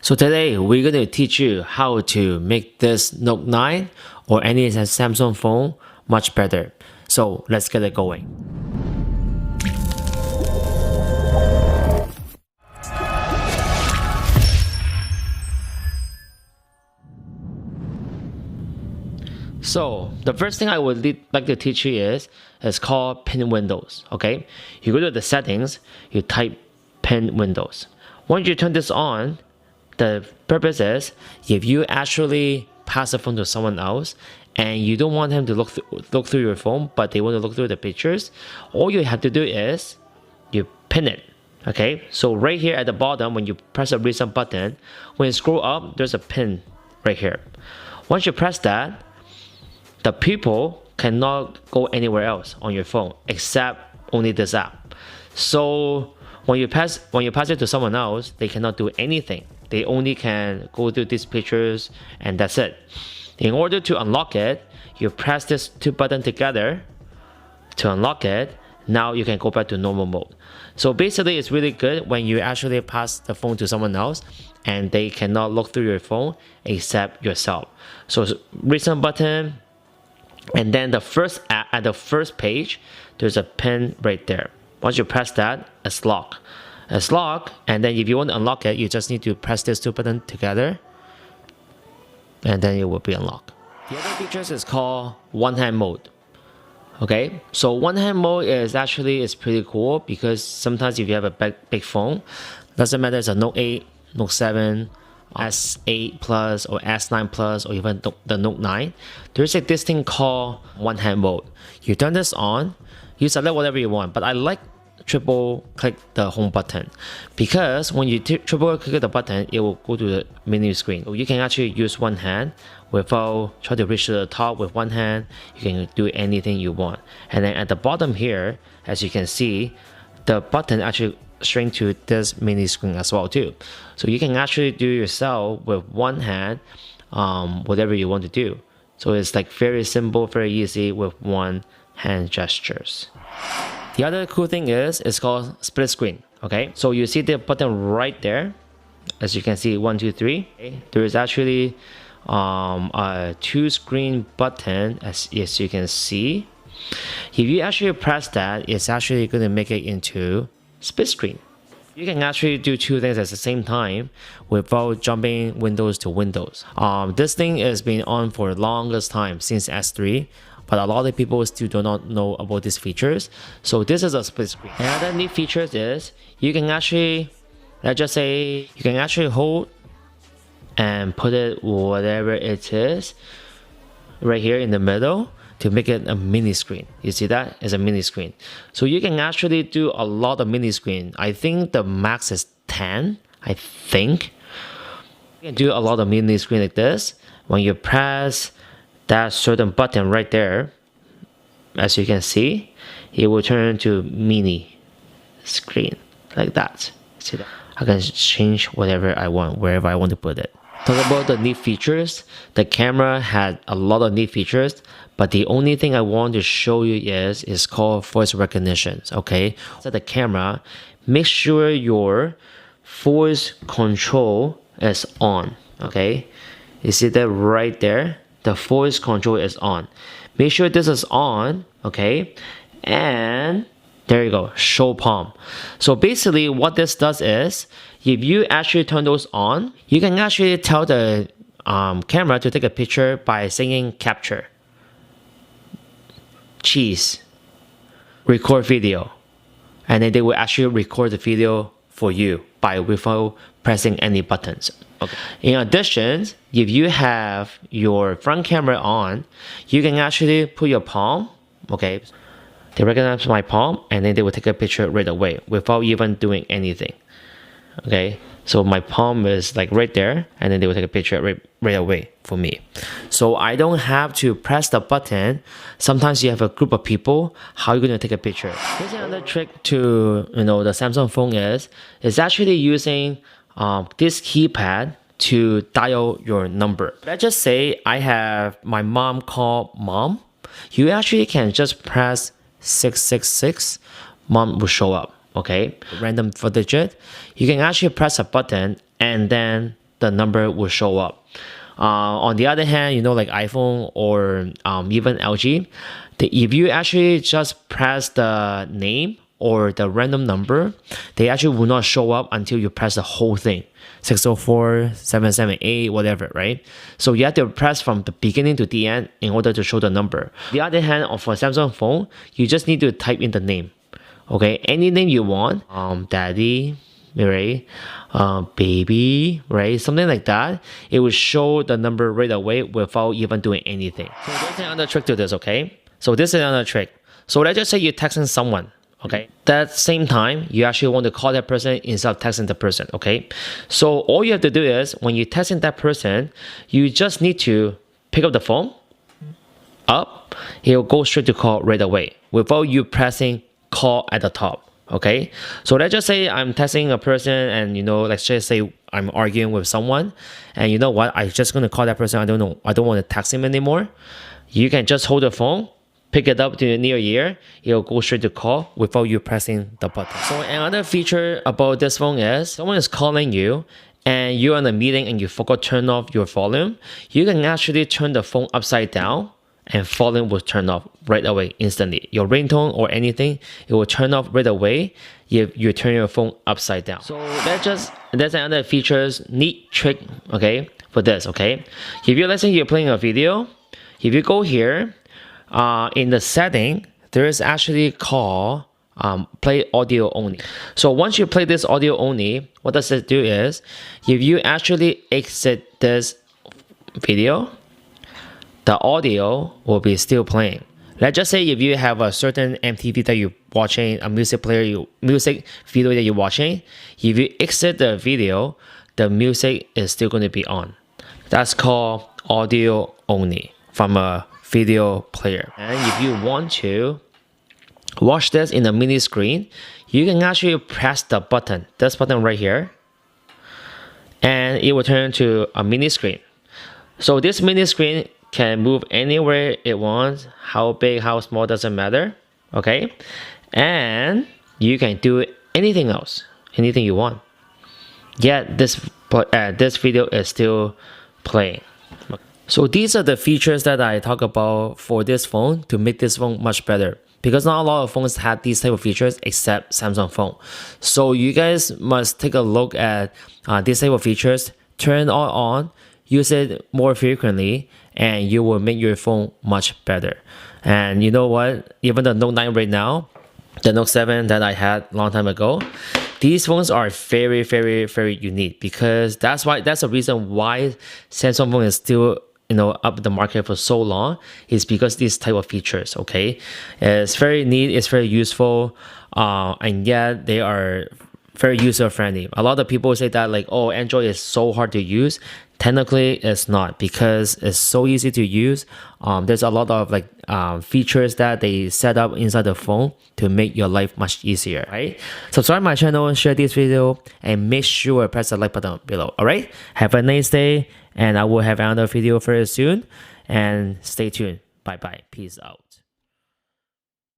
So today we're going to teach you how to make this Note 9 or any Samsung phone much better. So let's get it going. So the first thing I would like to teach you is called pin windows. Okay, you go to the settings, you type pin windows. Once you turn this on, the purpose is if you actually pass the phone to someone else and you don't want them to look through your phone, but they want to look through the pictures, all you have to do is you pin it. Okay, so right here at the bottom, when you press the reset button, when you scroll up, there's a pin right here. Once you press that, the people cannot go anywhere else on your phone except only this app. So when you pass it to someone else, they cannot do anything. They only can go through these pictures and that's it. In order to unlock it, you press these two buttons together to unlock it. Now you can go back to normal mode. So basically it's really good when you actually pass the phone to someone else and they cannot look through your phone except yourself. So reset button, and then at the first page, there's a pin right there. Once you press that, it's locked. It's locked, and then if you want to unlock it, you just need to press these two buttons together, and then it will be unlocked. The other features is called one-hand mode. Okay, so one-hand mode is pretty cool because sometimes if you have a big phone, doesn't matter it's a Note 8, Note 7, S8 Plus or S9 Plus or even the Note 9, there's this thing called one-hand mode. You turn this on, you select whatever you want, but I like triple click the home button because when you triple click the button, it will go to the menu screen. You can actually use one hand without trying to reach to the top with one hand. You can do anything you want. And then at the bottom here, as you can see, the button actually shrink to this mini screen as well too. So you can actually do yourself with one hand whatever you want to do. So it's like very simple, very easy with one hand gestures. The other cool thing is it's called split screen. Okay, so you see the button right there. As you can see, 1, 2, 3. Okay. There is actually a two screen button as you can see. If you actually press that, it's actually going to make it into split screen. You can actually do two things at the same time without jumping windows to windows. This thing has been on for the longest time since S3, but a lot of people still do not know about these features. So this is a split screen. Another neat feature is you can actually, let's just say, you can actually hold and put it whatever it is right here in the middle to make it a mini screen. You see that? It's a mini screen. So you can actually do a lot of mini screen. I think the max is 10, I think. You can do a lot of mini screen like this. When you press that certain button right there, as you can see, it will turn into mini screen like that. See that? I can change whatever I want, wherever I want to put it. Talk about the neat features. The camera had a lot of neat features, but the only thing I want to show you is called voice recognition. Okay, so the camera, make sure your voice control is on. Okay, you see that right there? The voice control is on. Make sure this is on. Okay, and there you go, show palm. So basically what this does is, if you actually turn those on, you can actually tell the camera to take a picture by saying capture, cheese, record video, and then they will actually record the video for you without pressing any buttons. Okay. In addition, if you have your front camera on, you can actually put your palm, okay, they recognize my palm and then they will take a picture right away without even doing anything. Okay, so my palm is like right there and then they will take a picture right away for me. So I don't have to press the button. Sometimes you have a group of people, how are you going to take a picture? Here's another trick to the Samsung phone is actually using this keypad to dial your number. Let's just say I have my mom call mom. You actually can just press 666, mom will show up. Okay, random 4 digit. You can actually press a button and then the number will show up. On the other hand, you know, like iPhone or even LG, if you actually just press the name or the random number, they actually will not show up until you press the whole thing. 604, 778, whatever, right? So you have to press from the beginning to the end in order to show the number. The other hand, for Samsung phone, you just need to type in the name. Okay, any name you want, daddy, right? Baby, right? Something like that. It will show the number right away without even doing anything. So there's another trick to this, okay? So this is another trick. So let's just say you're texting someone, okay? That same time, you actually want to call that person instead of texting the person, okay? So all you have to do is, when you're texting that person, you just need to pick up the phone, up, he'll go straight to call right away without you pressing call at the top, okay? So let's just say I'm texting a person and, you know, let's just say I'm arguing with someone and you know what, I'm just going to call that person. I don't want to text him anymore. You can just hold the phone, pick it up to near your ear, it'll go straight to call without you pressing the button. So another feature about this phone is, someone is calling you and you're in a meeting and you forgot to turn off your volume, you can actually turn the phone upside down and volume will turn off right away instantly. Your ringtone or anything, it will turn off right away if you turn your phone upside down. So that's another features, neat trick, okay, for this, okay? If let's say you're playing a video, if you go here, in the setting, there is actually called play audio only. So once you play this audio only, what does it do is, if you actually exit this video, the audio will be still playing. Let's just say if you have a certain MTV that you're watching, a music video that you're watching, if you exit the video, the music is still going to be on. That's called audio only from a video player. And if you want to watch this in a mini screen, you can actually press the button, this button right here, and it will turn to a mini screen. So this mini screen can move anywhere it wants, how big, how small, doesn't matter, okay? And you can do anything else, anything you want. Yet this video is still playing. So these are the features that I talk about for this phone to make this phone much better, because not a lot of phones have these type of features except Samsung phone. So you guys must take a look at these type of features, turn it all on, use it more frequently, and you will make your phone much better. And you know what? Even the Note 9 right now, the Note 7 that I had a long time ago, these phones are very, very, very unique, because that's the reason why Samsung phone is still, you know, up in the market for so long, is because these type of features, okay? It's very neat, it's very useful, and yet they are very user friendly. A lot of people say that like, oh, Android is so hard to use. Technically, it's not, because it's so easy to use. There's a lot of like features that they set up inside the phone to make your life much easier, right? Subscribe my channel, share this video, and make sure to press the like button below, all right? Have a nice day, and I will have another video very soon, and stay tuned. Bye-bye. Peace out.